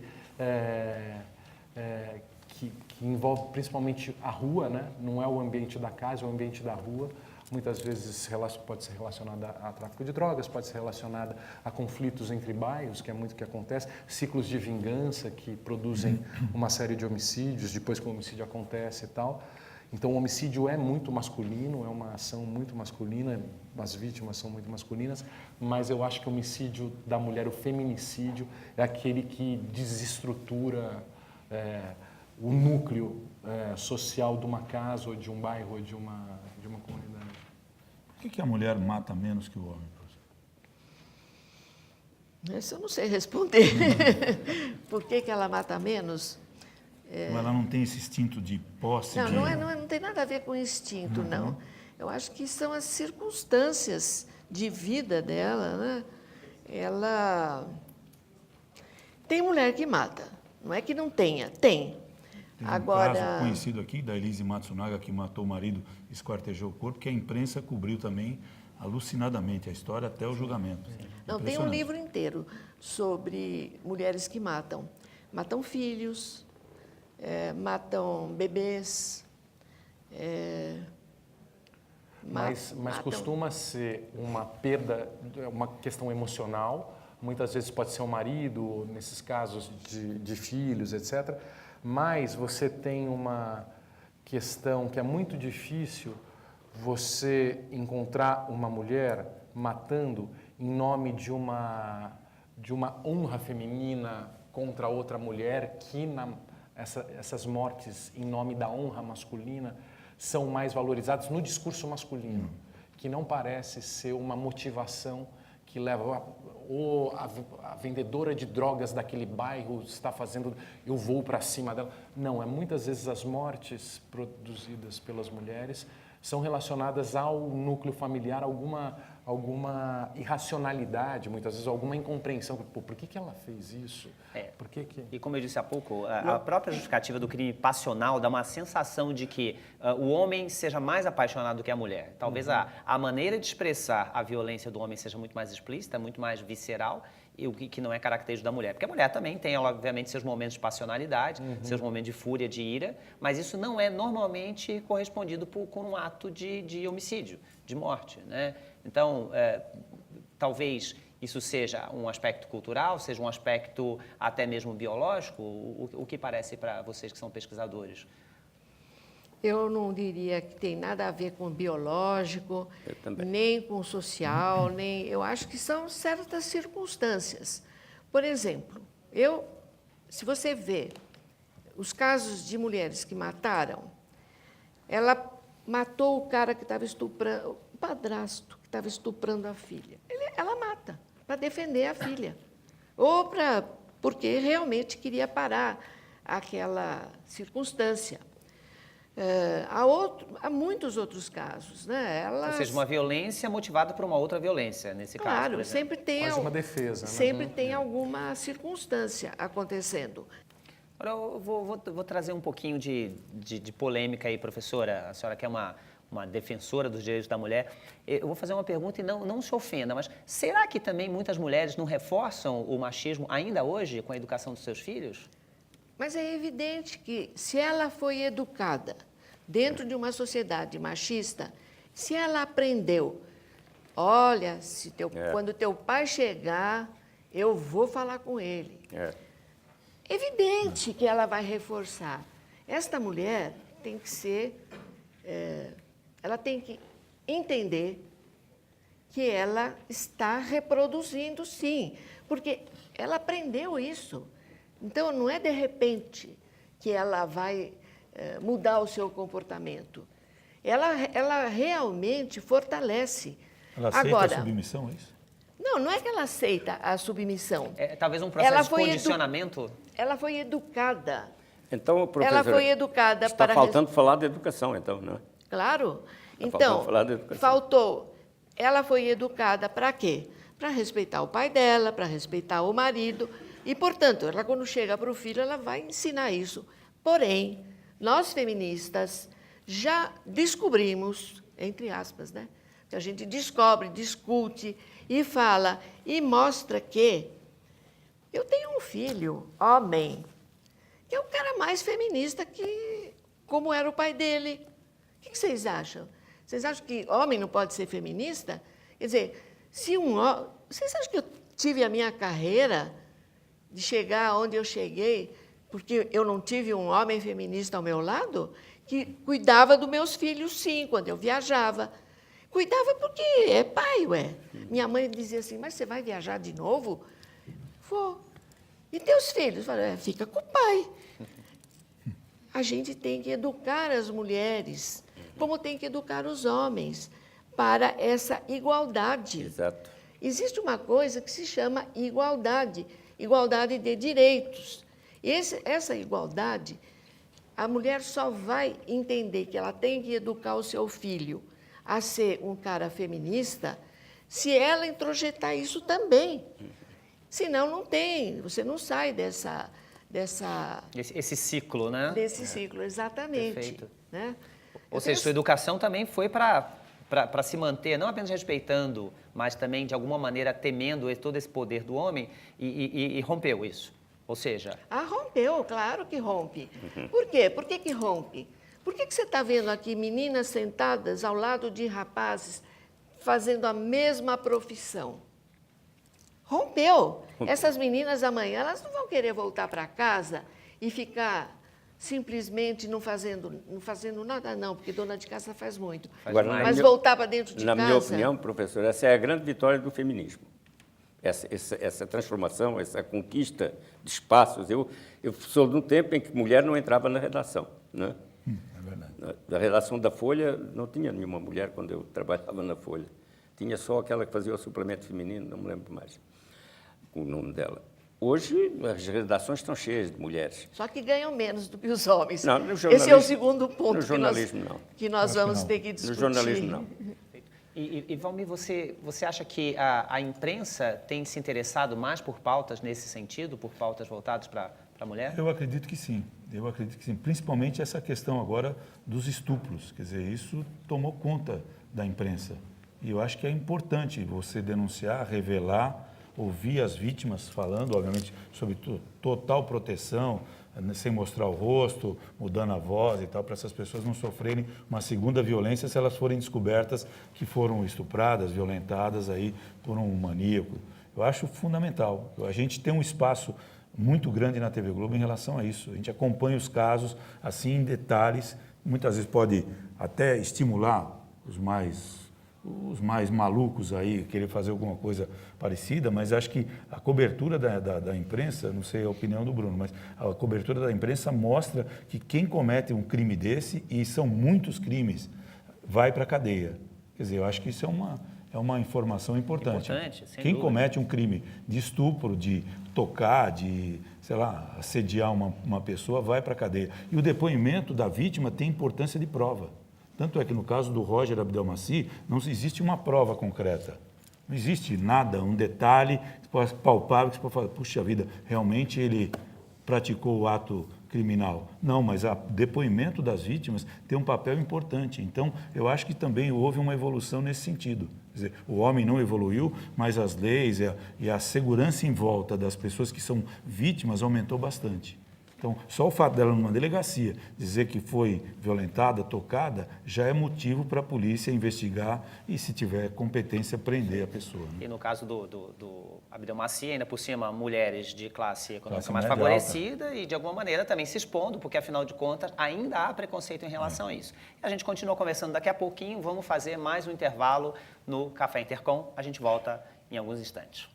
envolve principalmente a rua, né? Não é o ambiente da casa, é o ambiente da rua. Muitas vezes pode ser relacionada a tráfico de drogas, pode ser relacionada a conflitos entre bairros, que é muito o que acontece, ciclos de vingança que produzem uma série de homicídios, depois que o homicídio acontece e tal. Então o homicídio é muito masculino, é uma ação muito masculina, as vítimas são muito masculinas, mas eu acho que o homicídio da mulher, o feminicídio, é aquele que desestrutura o núcleo social de uma casa, ou de um bairro, ou de uma comunidade. Por que a mulher mata menos que o homem, professor? Isso eu não sei responder. Por que ela mata menos? Ela não tem esse instinto de posse? Não tem nada a ver com instinto, não. Eu acho que são as circunstâncias de vida dela, né? Ela... Tem mulher que mata, não é que não tenha, tem. Tem um Agora... caso conhecido aqui da Elise Matsunaga, que matou o marido, esquartejou o corpo, que a imprensa cobriu também alucinadamente a história até o julgamento. Não, tem um livro inteiro sobre mulheres que matam. Matam filhos, matam bebês. Mas costuma ser uma perda, uma questão emocional, muitas vezes pode ser o marido, nesses casos de filhos, etc. Mas você tem uma questão que é muito difícil você encontrar uma mulher matando em nome de uma honra feminina contra outra mulher, que essas mortes em nome da honra masculina são mais valorizadas no discurso masculino, que não parece ser uma motivação que leva a vendedora de drogas daquele bairro está fazendo, eu vou para cima dela. Não, muitas vezes as mortes produzidas pelas mulheres são relacionadas ao núcleo familiar, alguma irracionalidade, muitas vezes alguma incompreensão. Por que ela fez isso? Por que... E como eu disse há pouco, a própria justificativa do crime passional dá uma sensação de que o homem seja mais apaixonado do que a mulher. Talvez a maneira de expressar a violência do homem seja muito mais explícita, muito mais visceral, e o que não é característico da mulher. Porque a mulher também tem, obviamente, seus momentos de passionalidade, seus momentos de fúria, de ira, mas isso não é normalmente correspondido com um ato de homicídio, de morte, né? Então, talvez isso seja um aspecto cultural, seja um aspecto até mesmo biológico. O que parece para vocês que são pesquisadores? Eu não diria que tem nada a ver com biológico, nem com social, nem... Eu acho que são certas circunstâncias. Por exemplo, se você vê os casos de mulheres que mataram, ela matou o cara que estava estuprando, o padrasto que estava estuprando a filha. Ela mata para defender a filha, ou porque realmente queria parar aquela circunstância. Há muitos outros casos, né? Ou seja, uma violência motivada por uma outra violência, nesse caso. Claro, sempre tem quase uma defesa, né? Sempre tem alguma circunstância acontecendo. Agora, eu vou trazer um pouquinho de polêmica aí, professora. A senhora que é uma defensora dos direitos da mulher. Eu vou fazer uma pergunta e não se ofenda, mas será que também muitas mulheres não reforçam o machismo ainda hoje com a educação dos seus filhos? Mas é evidente que, se ela foi educada dentro de uma sociedade machista, se ela aprendeu, olha, quando teu pai chegar, eu vou falar com ele. Evidente que ela vai reforçar. Esta mulher tem que ser... ela tem que entender que ela está reproduzindo, sim, porque ela aprendeu isso. Então, não é de repente que ela vai mudar o seu comportamento. Ela realmente fortalece. Ela aceita a submissão, é isso? Não é que ela aceita a submissão. Talvez um processo de condicionamento? Ela foi educada. Então, professora, ela foi educada está faltando falar da educação, então, não é? Claro. Então, falar da educação. Faltou. Ela foi educada para quê? Para respeitar o pai dela, para respeitar o marido. E, portanto, ela, quando chega para o filho, ela vai ensinar isso. Porém, nós feministas já descobrimos, entre aspas, né? Que a gente descobre, discute e fala e mostra que eu tenho um filho, homem, que é o cara mais feminista que como era o pai dele. O que vocês acham? Vocês acham que homem não pode ser feminista? Quer dizer, vocês acham que eu tive a minha carreira de chegar onde eu cheguei porque eu não tive um homem feminista ao meu lado que cuidava dos meus filhos, sim, quando eu viajava. Cuidava porque é pai, ué. Minha mãe dizia assim, mas você vai viajar de novo? Vou. E teus filhos? Falei, fica com o pai. a gente tem que educar as mulheres, como tem que educar os homens, para essa igualdade. Exato. Existe uma coisa que se chama igualdade, igualdade de direitos. E essa igualdade, a mulher só vai entender que ela tem que educar o seu filho a ser um cara feminista se ela introjetar isso também. Senão não tem, você não sai Esse ciclo, né? desse ciclo, exatamente. Perfeito. Né? Ou seja, sua educação também foi para se manter, não apenas respeitando, mas também, de alguma maneira, temendo todo esse poder do homem e rompeu isso. Ou seja... rompeu, claro que rompe. Por quê? Por que rompe? Por que você está vendo aqui meninas sentadas ao lado de rapazes fazendo a mesma profissão? Rompeu. Essas meninas amanhã, elas não vão querer voltar para casa e ficar simplesmente não fazendo nada, não, porque dona de casa faz muito. Agora, Mas voltar para dentro de na casa... minha opinião, professor, essa é a grande vitória do feminismo. Essa transformação, essa conquista de espaços. Eu sou de um tempo em que mulher não entrava na redação, né? É verdade. Na redação da Folha, não tinha nenhuma mulher quando eu trabalhava na Folha. Tinha só aquela que fazia o suplemento feminino, não me lembro mais o nome dela. Hoje, as redações estão cheias de mulheres. Só que ganham menos do que os homens. Não, no Esse é o jornalismo- segundo ponto no jornalismo, não. que nós Acho que vamos não. ter que discutir. No jornalismo, não. E Valmir, você acha que a imprensa tem se interessado mais por pautas nesse sentido, por pautas voltadas para a mulher? Eu acredito que sim, principalmente essa questão agora dos estupros, quer dizer, isso tomou conta da imprensa. E eu acho que é importante você denunciar, revelar, ouvir as vítimas falando, obviamente, sobre total proteção, sem mostrar o rosto, mudando a voz e tal, para essas pessoas não sofrerem uma segunda violência se elas forem descobertas que foram estupradas, violentadas aí por um maníaco. Eu acho fundamental. A gente tem um espaço muito grande na TV Globo em relação a isso. A gente acompanha os casos assim em detalhes, muitas vezes pode até estimular os mais malucos aí, querer fazer alguma coisa parecida, mas acho que a cobertura da imprensa, não sei a opinião do Bruno, mas a cobertura da imprensa mostra que quem comete um crime desse, e são muitos crimes, vai para a cadeia. Quer dizer, eu acho que isso é uma informação importante. Sem Quem dúvida. comete um crime de estupro, de tocar, de, sei lá, assediar uma pessoa, vai para a cadeia. E o depoimento da vítima tem importância de prova. Tanto é que no caso do Roger Abdelmaci, não existe uma prova concreta. Não existe nada, um detalhe palpável que você pode falar, puxa vida, realmente ele praticou o ato criminal. Não, mas o depoimento das vítimas tem um papel importante. Então, eu acho que também houve uma evolução nesse sentido. Quer dizer, o homem não evoluiu, mas as leis e a segurança em volta das pessoas que são vítimas aumentou bastante. Então, só o fato dela numa delegacia dizer que foi violentada, tocada, já é motivo para a polícia investigar e, se tiver competência, prender a pessoa. Né? E no caso do Abdelmaci, ainda por cima, mulheres de classe econômica Classe mais média favorecida e, de alguma maneira, também se expondo, porque, afinal de contas, ainda há preconceito em relação a isso. E a gente continua conversando daqui a pouquinho, vamos fazer mais um intervalo no Café Intercom. A gente volta em alguns instantes.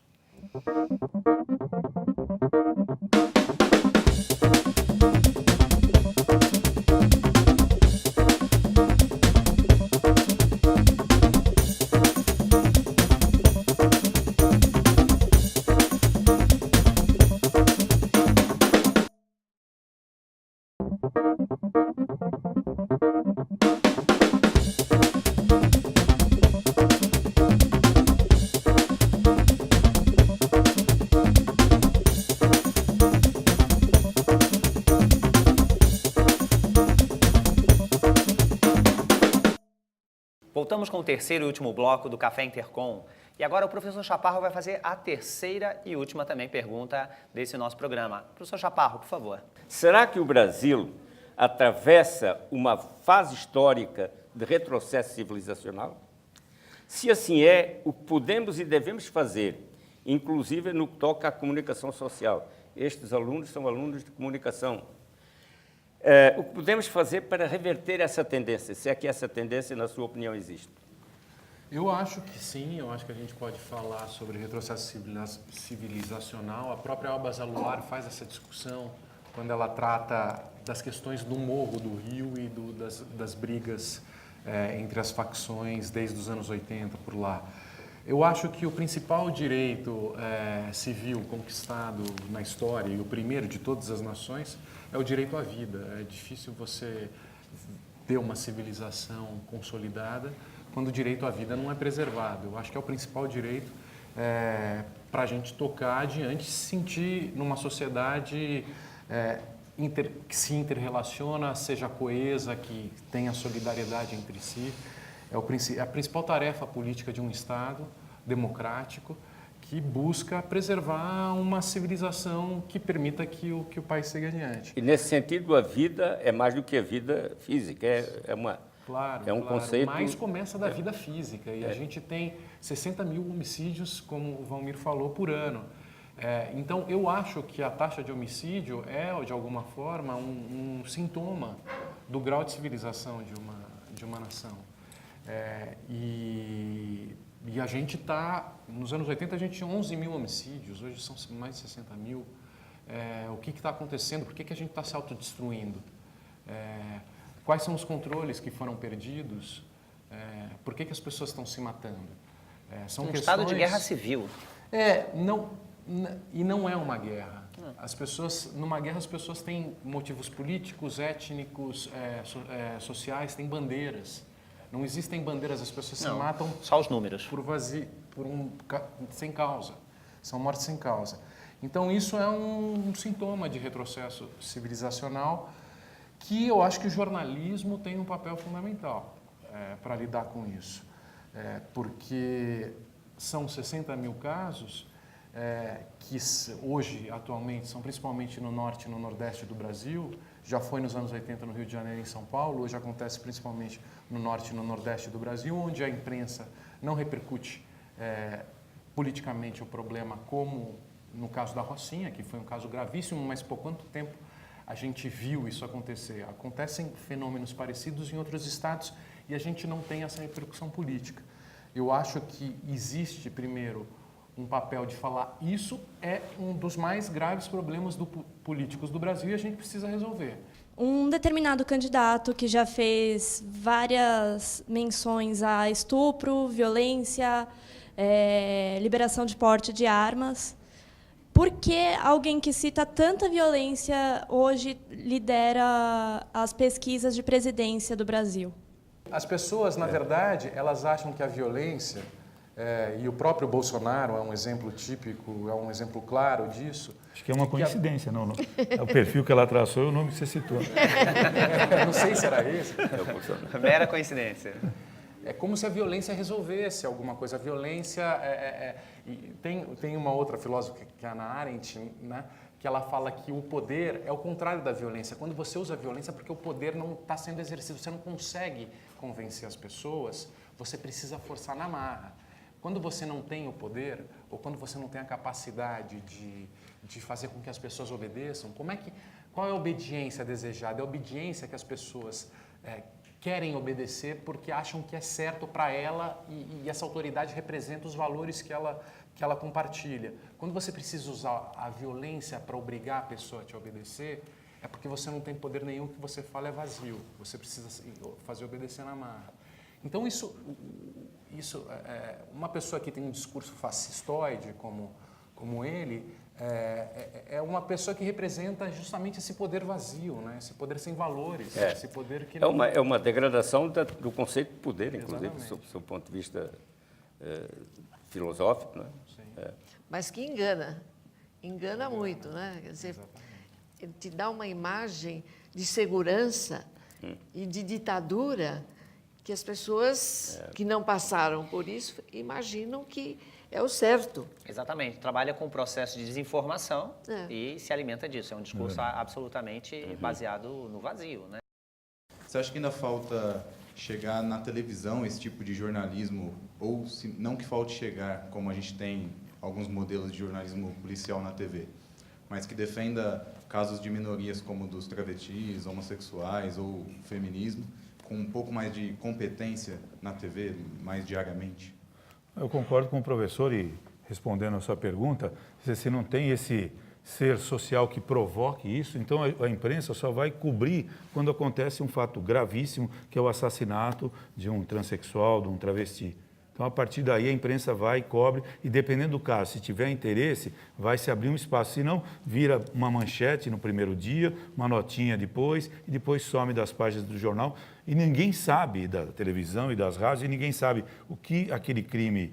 Voltamos com o terceiro e último bloco do Café Intercom. E agora o professor Chaparro vai fazer a terceira e última também pergunta desse nosso programa. Professor Chaparro, por favor. Será que o Brasil atravessa uma fase histórica de retrocesso civilizacional? Se assim é, o que podemos e devemos fazer, inclusive no que toca à comunicação social? Estes alunos são alunos de comunicação. O que podemos fazer para reverter essa tendência, se é que essa tendência, na sua opinião, existe? Eu acho que sim, eu acho que a gente pode falar sobre retrocesso civilizacional. A própria Alba Zaluar faz essa discussão quando ela trata das questões do Morro do Rio e das brigas entre as facções desde os anos 80 por lá. Eu acho que o principal direito civil conquistado na história, e o primeiro de todas as nações, é o direito à vida. É difícil você ter uma civilização consolidada quando o direito à vida não é preservado. Eu acho que é o principal direito para a gente tocar adiante, se sentir numa sociedade que se interrelaciona, seja coesa, que tenha solidariedade entre si. É a principal tarefa política de um Estado democrático que busca preservar uma civilização que permita que o país siga adiante. E nesse sentido, a vida é mais do que a vida física, Claro, é um conceito... Mas começa da vida física e a gente tem 60 mil homicídios, como o Valmir falou, por ano. Então, eu acho que a taxa de homicídio é, de alguma forma, um sintoma do grau de civilização de uma nação. E a gente está... Nos anos 80, a gente tinha 11 mil homicídios, hoje são mais de 60 mil. O que está acontecendo? Por que a gente está se autodestruindo? Quais são os controles que foram perdidos? Por que as pessoas estão se matando? São um estado de guerra civil. E não é uma guerra. Numa guerra, as pessoas têm motivos políticos, étnicos, sociais, têm bandeiras. Não existem bandeiras, as pessoas se matam... Só os números. Sem causa. São mortes sem causa. Então, isso é um sintoma de retrocesso civilizacional que eu acho que o jornalismo tem um papel fundamental para lidar com isso. Porque são 60 mil casos que hoje, atualmente, são principalmente no norte e no nordeste do Brasil, já foi nos anos 80 no Rio de Janeiro e em São Paulo, hoje acontece principalmente no norte e no nordeste do Brasil, onde a imprensa não repercute politicamente o problema, como no caso da Rocinha, que foi um caso gravíssimo, mas por quanto tempo a gente viu isso acontecer? Acontecem fenômenos parecidos em outros estados e a gente não tem essa repercussão política. Eu acho que existe, primeiro, um papel de falar isso é um dos mais graves problemas políticos do Brasil e a gente precisa resolver. Um determinado candidato que já fez várias menções a estupro, violência, liberação de porte de armas. Por que alguém que cita tanta violência hoje lidera as pesquisas de presidência do Brasil? As pessoas, na verdade, elas acham que a violência, e o próprio Bolsonaro é um exemplo típico, é um exemplo claro disso. Acho que é uma coincidência, não? O perfil que ela traçou é o nome que você citou. Não sei se era esse. Mera coincidência. É como se a violência resolvesse alguma coisa. A violência... Tem uma outra filósofa, que é a Hannah Arendt, né, que ela fala que o poder é o contrário da violência. Quando você usa a violência é porque o poder não está sendo exercido, você não consegue convencer as pessoas, você precisa forçar na marra. Quando você não tem o poder, ou quando você não tem a capacidade de fazer com que as pessoas obedeçam, qual é a obediência desejada? É a obediência que as pessoas querem obedecer porque acham que é certo para ela e essa autoridade representa os valores que ela compartilha. Quando você precisa usar a violência para obrigar a pessoa a te obedecer, é porque você não tem poder nenhum, o que você fala é vazio. Você precisa fazer obedecer na marra. Então, uma pessoa que tem um discurso fascistoide como ele, é uma pessoa que representa justamente esse poder vazio, né? Esse poder sem valores, esse poder que não... É uma degradação do conceito de poder, inclusive, do seu ponto de vista filosófico, né? Mas que engana muito, né? Quer dizer, ele te dá uma imagem de segurança e de ditadura que as pessoas que não passaram por isso imaginam que é o certo. Exatamente. Trabalha com o processo de desinformação e se alimenta disso. É um discurso absolutamente baseado no vazio, né? Você acha que ainda falta chegar na televisão esse tipo de jornalismo, ou se não que falte chegar, como a gente tem alguns modelos de jornalismo policial na TV, mas que defenda casos de minorias como dos travestis, homossexuais ou feminismo, com um pouco mais de competência na TV, mais diariamente? Eu concordo com o professor e, respondendo a sua pergunta, se não tem esse ser social que provoque isso, então a imprensa só vai cobrir quando acontece um fato gravíssimo, que é o assassinato de um transexual, de um travesti. Então, a partir daí, a imprensa vai, cobre, e dependendo do caso, se tiver interesse, vai se abrir um espaço. Se não, vira uma manchete no primeiro dia, uma notinha depois, e depois some das páginas do jornal. E ninguém sabe, da televisão e das rádios, e ninguém sabe o que aquele crime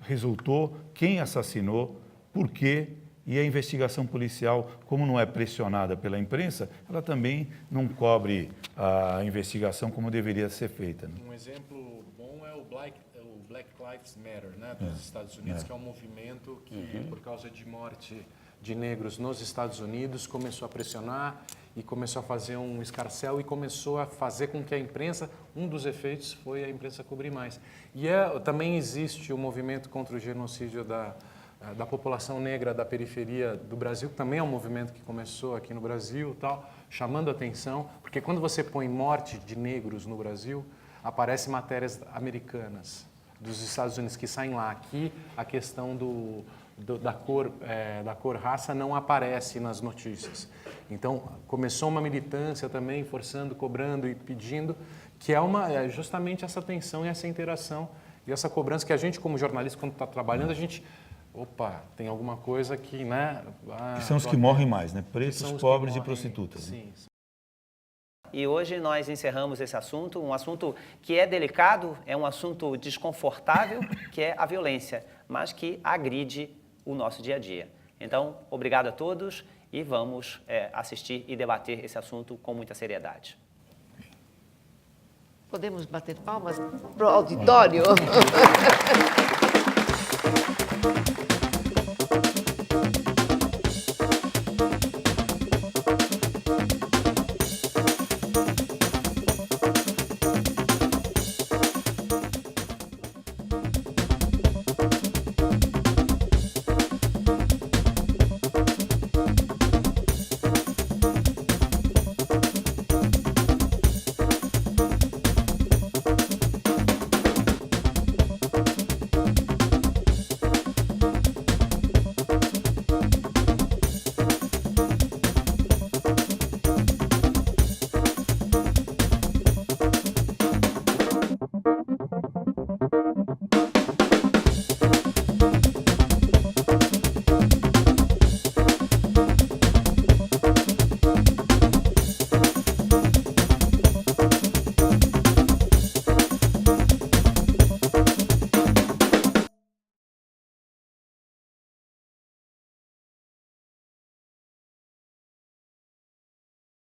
resultou, quem assassinou, por quê. E a investigação policial, como não é pressionada pela imprensa, ela também não cobre a investigação como deveria ser feita, né? Um exemplo bom é o Black Lives Matter, né, dos Estados Unidos, que é um movimento que, por causa de morte de negros nos Estados Unidos, começou a pressionar e começou a fazer um escarcéu e começou a fazer com que a imprensa, um dos efeitos foi a imprensa cobrir mais. E também existe o movimento contra o genocídio da população negra da periferia do Brasil, que também é um movimento que começou aqui no Brasil, tal, chamando atenção, porque quando você põe morte de negros no Brasil, aparecem matérias americanas dos Estados Unidos que saem lá. Aqui a questão da cor raça não aparece nas notícias. Então começou uma militância também, forçando, cobrando e pedindo, que é justamente essa tensão e essa interação e essa cobrança que a gente, como jornalista, quando está trabalhando, a gente... Opa, tem alguma coisa que, né? Que são os que morrem mais, né? Pretos, pobres e prostitutas. Sim. E hoje nós encerramos esse assunto, um assunto que é delicado, é um assunto desconfortável, que é a violência, mas que agride o nosso dia a dia. Então, obrigado a todos e vamos assistir e debater esse assunto com muita seriedade. Podemos bater palmas para o auditório?